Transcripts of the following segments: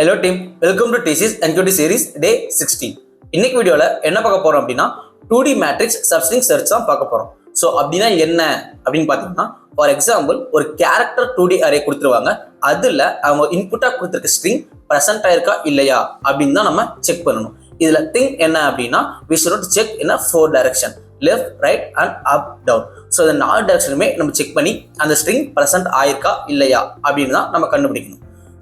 Hello team, welcome to TCS NQT series day 16. இன்னைக்கு வீடியோல என்ன பார்க்க போறோம் அப்படின்னா 2D matrix substring search தான் பார்க்க போறோம். ஸோ அப்படின்னா என்ன அப்படின்னு பார்த்தீங்கன்னா, ஃபார் எக்ஸாம்பிள் ஒரு கேரக்டர் 2D array கொடுத்துருவாங்க. அதில் அவங்க இன்புட்டாக கொடுத்துருக்க ஸ்ட்ரிங் ப்ரெசென்ட் ஆயிருக்கா இல்லையா அப்படின்னு தான் நம்ம செக் பண்ணணும். இதில் திங் என்ன அப்படின்னா, we should check in a 4 direction, left, right and up, down. So இந்த 4 டைரக்ஷனுமே நம்ம செக் பண்ணி அந்த ஸ்ட்ரிங் ப்ரெசென்ட் ஆயிருக்கா இல்லையா அப்படின்னு தான் நம்ம கண்டுபிடிக்கணும்.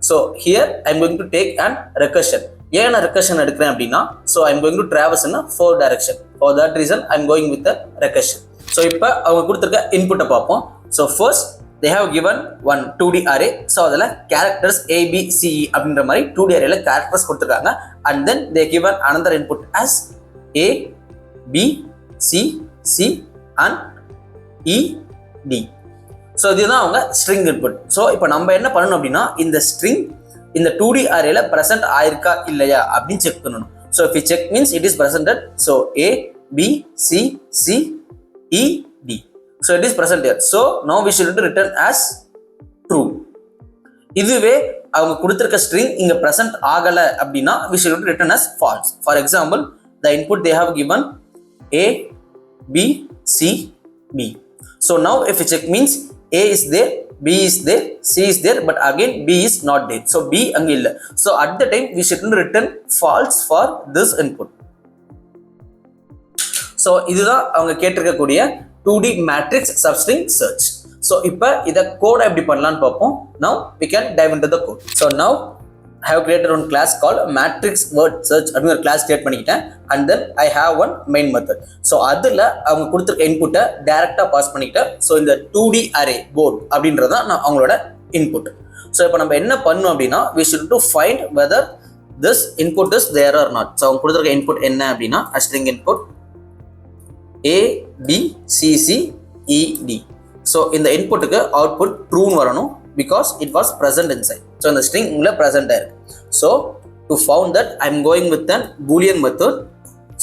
So here I am going to take an recursion. ஏன் நான் recursion எடுக்கிறேன் அப்படின்னா, so I am going to traverse in a 4 direction. For that reason I am going with the recursion. So இப்போ அவங்க கொடுத்திருக்க input பார்ப்போம். So first they have given one 2D array. So அதில் characters A, B, C, E அப்படின்ற மாதிரி 2D arrayல characters கொடுத்திருக்காங்க. And then they given another input as A, B, C, C and E, D. So இதுதான் அவங்க string input. So இப்போ நம்ம என்ன பண்ணணும் அப்படின்னா, இந்த ஸ்ட்ரிங் இந்த 2D அரேல ப்ரெசென்ட் ஆயிருக்கா இல்லையா அப்படின்னு செக் பண்ணணும். So if check means it is presented. So A, B, C, C, E, D. So it is present here. So now we should return as true. இதுவே அவங்க கொடுத்துருக்க ஸ்ட்ரிங் இங்கே present ஆகலை அப்படின்னா we should return as false. For example the input they have given A, B, C, B. So now if we check means A is there, B is there, C is there, but again B is not there. So B அங்க இல்ல. So at the time we should return false for this input. So இதுதான் அவங்க கேட்டிருக்கக்கூடிய 2D matrix substring search. So இப்போ இத code எப்படி பண்ணலாம்னு பார்ப்போம். Now we can dive into the code. So now I have created one class called Matrix word search அப்படிங்கிற ஒரு class create பண்ணிக்கிட்டேன். And then I have one main method. So அதில் அவங்க கொடுத்துருக்க இன்புட்டை டைரெக்டாக பாஸ் பண்ணிக்கிட்டேன். ஸோ இந்த 2D array board அப்படின்றது தான் நான் அவங்களோட இன்புட். ஸோ இப்போ நம்ம என்ன பண்ணணும் அப்படின்னா, we should to find whether this input is there or not. So அவங்க கொடுத்துருக்க இன்புட் என்ன அப்படின்னா, a string input A, B, C, C, E, D. So இந்த இன்புட்டுக்கு அவுட்புட் ட்ரூன்னு வரணும் because it was present inside. So இந்த string உள்ள present ஆயிருக்கு. So to found that I am going with an boolean method.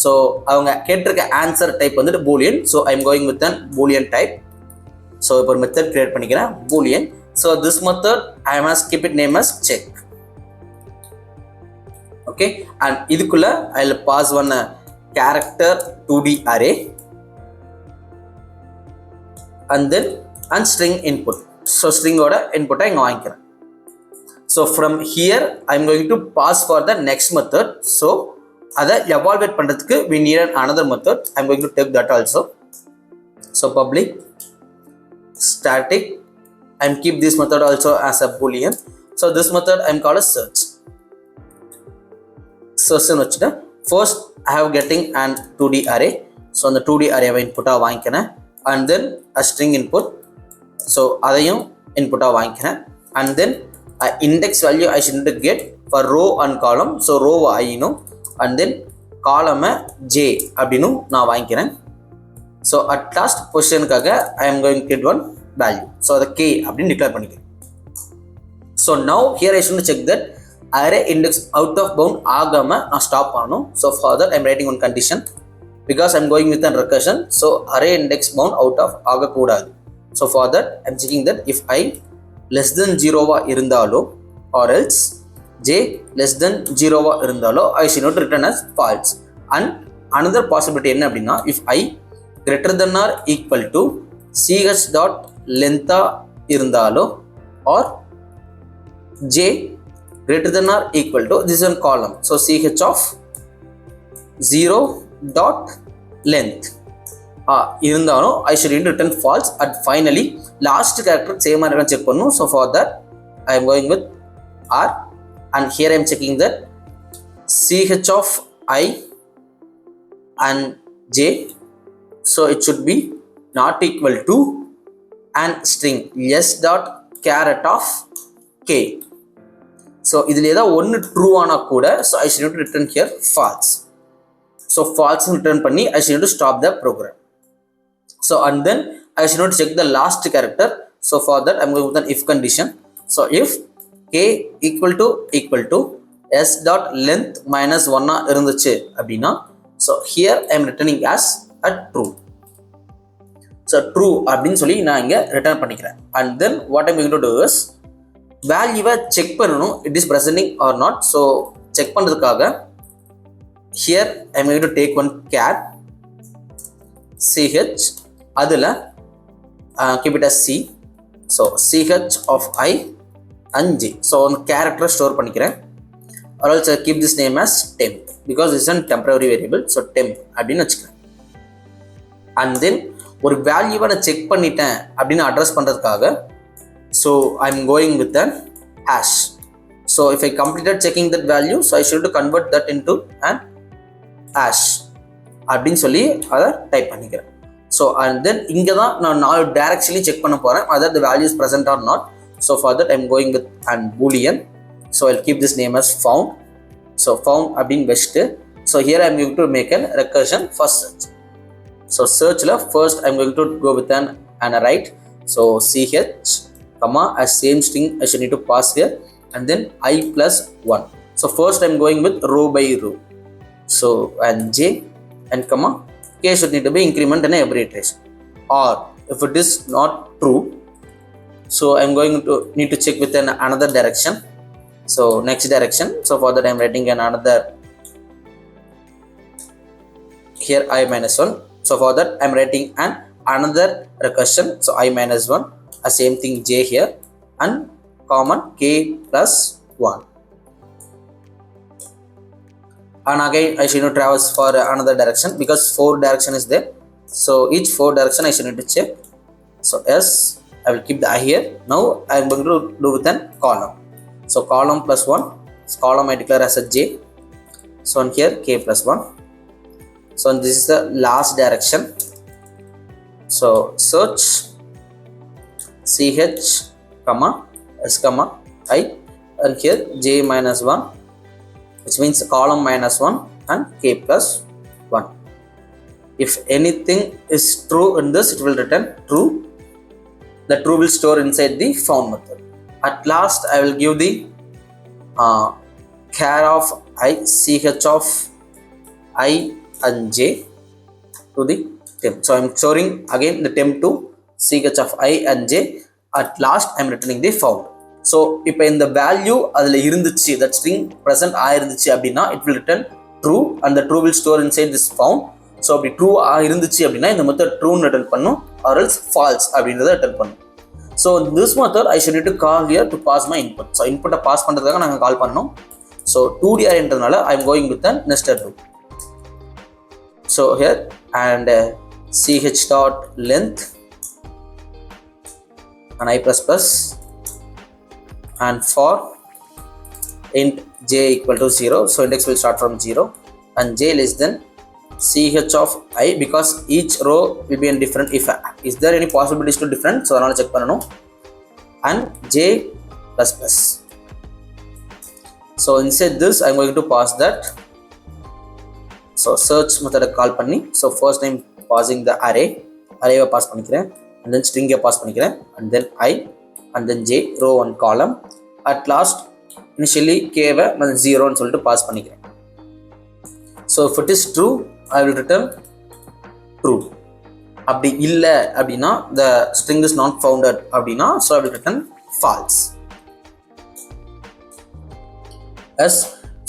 So அவங்க கேட்டிருக்க answer type வந்துட்டு boolean. So I am going with an boolean type. So இப்போ ஒரு method create பண்ணிக்கிறேன் boolean. So this method I must keep it name as check. Okay, and இதுக்குள்ள I will pass one character 2D array and then and string input. So string ஓட input இங்க வாங்கிக்கிறேன். So from here I am going to pass for the next method. So அதை evaluate பண்றதுக்கு we need another method. I am going to take that also. So public static and keep this method also as a boolean. So this method I am called as search. Search வச்சுட்டு first I have getting an 2D array. So அந்த 2D array input வாங்கிக்கிறேன் and then a string input. So அதையும் இன்புட்டாக வாங்கிக்கிறேன். And then index value I should get for row and column. So ரோவை ஐனும் and then காலமை J அப்படின்னு நான் வாங்கிக்கிறேன். ஸோ அட் லாஸ்ட் பொசிஷனுக்காக I am going get one value. So அதை கே அப்படின்னு டிக்ளேர் பண்ணிக்கிறேன். So now here I should check that array index out of bound ஆகாமல் நான் ஸ்டாப் பண்ணணும். So for that I am writing one condition because I am going with an recursion. So array index bound out of ஆகக்கூடாது. So for that I am checking that if I less than 0 இருந்தாலோ or else j less than 0 இருந்தாலோ I should not return as false. And another possibility என்ன அப்படின்னா, if I greater than or equal to ch dot length இருந்தாலோ or j greater than or equal to this is one column. So ch of 0 dot length இருந்தாலும் I should return false. And finally last character same மாதிரி check பண்ணணும். So for that I am going with R and here I am checking that ch of I and j, so it should be not equal to and string s dot caret of k. So இதில் ஏதாவது ஒன்று true ஆனால் கூட so I should return here false. So false return பண்ணி I should to stop the program. So and then I should not check the last character. So for that I am going with an if condition. So if k equal to s dot length minus 1 இருந்துச்சு அப்படின்னா, so here I am returning as a true. So true அப்படின்னு சொல்லி நான் இங்க return பண்ணிக்கிறேன். And then what I am going to do is வேல்யூவை check பண்ணணும் it is presenting or not. So check பண்ணுறதுக்காக here I am going to take one char ch அதில் keep it as c. So ch of I and j. So அந்த கேரக்டரை store பண்ணிக்கிறேன். or else I keep this name as temp because it's a temporary variable. So temp அப்படின்னு வச்சுக்கிறேன். And then ஒரு வேல்யூவை நான் check பண்ணிட்டேன் அப்படின்னு அட்ரஸ் பண்ணுறதுக்காக so I am going with an hash. So if I completed checking that value so I should convert that into and hash அப்படின்னு சொல்லி அதை டைப் பண்ணிக்கிறேன். ஸோ அண்ட் தென் இங்கே தான் நான் 4 டைரக்ஷன்லையும் செக் பண்ண போகிறேன் whether the value is present or not. So for that I am going with and boolean. So I keep this name as found. So found அப்படின்னு வச்சுட்டு so here I am going to make an recursion for search. So search la first I am going to go with an write. So ch comma as same string I should need to pass here and then I plus 1. So first I am going with row by row. So and j and comma k should need to be increment in every iteration. Or if it is not true, so I am going to need to check with another direction. So next direction. So for that I am writing another here I minus 1. So for that I am writing another recursion. So I minus 1, a same thing j here and common k plus 1. And again I should need to traverse for another direction because 4 direction is there. So each 4 direction I should need to check. So yes, I will keep the I here. Now I am going to do with an column. So column plus 1. So column I declare as a j. So on here k plus 1. So this is the last direction. So search ch comma s comma I and here j minus 1 which means column minus 1 and k plus 1. If anything is true in this it will return true. The true will store inside the found method. At last I will give the char of I ch of I and j to the temp. So I am storing again the temp to ch of I and j. At last I am returning the found. So இப்போ இந்த value அதில் இருந்துச்சு that string present ஆயிருந்துச்சு அப்படின்னா it will return true and the true will store inside this found. So அப்படி true இருந்துச்சு அப்படின்னா இந்த method ட்ரூன்னு return பண்ணும் or else false அப்படின்றத ரிட்டர்ன் பண்ணும். So this method I should need to call here to pass my input. So இன்புட்டை pass பண்ணுறதுக்காக நாங்கள் கால் பண்ணோம். So 2D arrayன்றதுனால I am going with a nested loop. So here and ch dot length and I plus plus and for int j equal to 0. So index will start from 0 and j less than ch of I because each row will be in different. If is there any possibilities to different, so another check panano and j plus plus. So inside this I am going to pass that. So search method call பண்ணி so first time passing the array pass பண்ணிக்கிறேன் and then string pass பண்ணிக்கிறேன் and then I and then j row and column. At last initially k வை நான் 0 ன்னு சொல்லிட்டு pass பண்ணிக்கிறேன். So if it is true I will return true. அப்படி இல்லை அப்படின்னா the string is not founded அப்படின்னா so I will return false. Yes.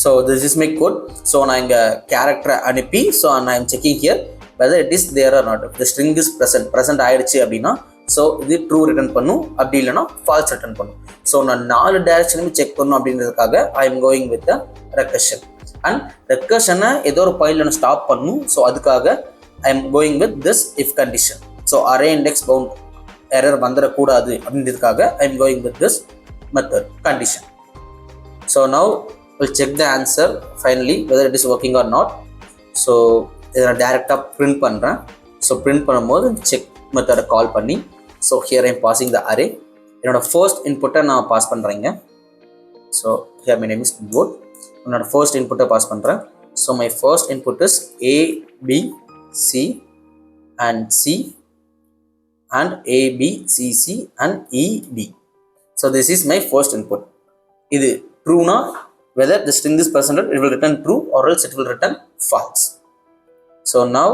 So this is my code. So நான் இங்கே character அனுப்பி so I am checking here whether it is there or not. If the string is present ஆயிடுச்சு அப்படின்னா so இது true return பண்ணும் அப்படி இல்லைன்னா falls return பண்ணும். ஸோ நான் 4 டைரக்ஷனுமே செக் பண்ணும் அப்படின்றதுக்காக I am going with recursion and ரெக்கர்ஷனை ஏதோ ஒரு பாயிண்ட்ல நான் ஸ்டாப் பண்ணும். ஸோ அதுக்காக I am going with this if condition. So array index bound error வந்துடக்கூடாது அப்படின்றதுக்காக I am going with this method condition. So now we'll check the answer finally whether it is working or not. So இதை நான் டேரெக்டாக print பண்ணுறேன். So print பண்ணும்போது check மெத்தடை கால் பண்ணி so here I'm passing the array. என்னோட first இன்புட்டை நான் பாஸ் பண்ணுறேங்க. So here my name is boat. என்னோட ஃபர்ஸ்ட் இன்புட்டை பாஸ் பண்ணுறேன். So my first input is A B C and C and A B C C and E B. So this is my first input. இது ட்ரூனா whether the string is presented it will return true or else it will return false. So now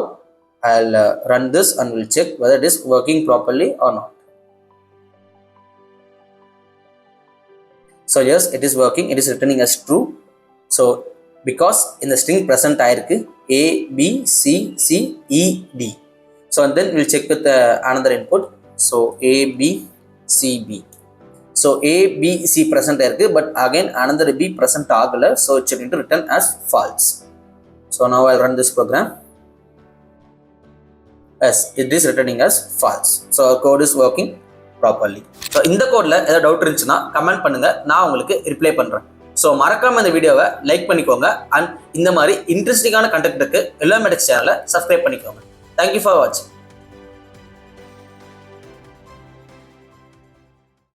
I'll run this and we'll check whether it is working properly or not. So yes, it is working. It is returning as true. So because in the string present ஆயிருக்கு A, B, C, C, E, D. So and then we'll check with another input. So A, B, C, B. So A, B, C present ஆயிருக்கு, but again another B present ஆகல. So it should return as false. So now I'll run this program. Yes, it is returning as false. So our code is working properly. So இந்த கோட்ல ஏதாவது doubt இருந்துச்சுன்னா comment பண்ணுங்க, நான் உங்களுக்கு reply பண்றேன். So மறக்காம இந்த வீடியோவை லைக் பண்ணிக்கோங்க அண்ட் இந்த மாதிரி இன்ட்ரெஸ்டிங்கான கண்டென்ட்டுக்கு Yellowmatics சேனலை சப்ஸ்கிரைப் பண்ணிக்கோங்க. தேங்க்யூ ஃபார் வாட்சிங்.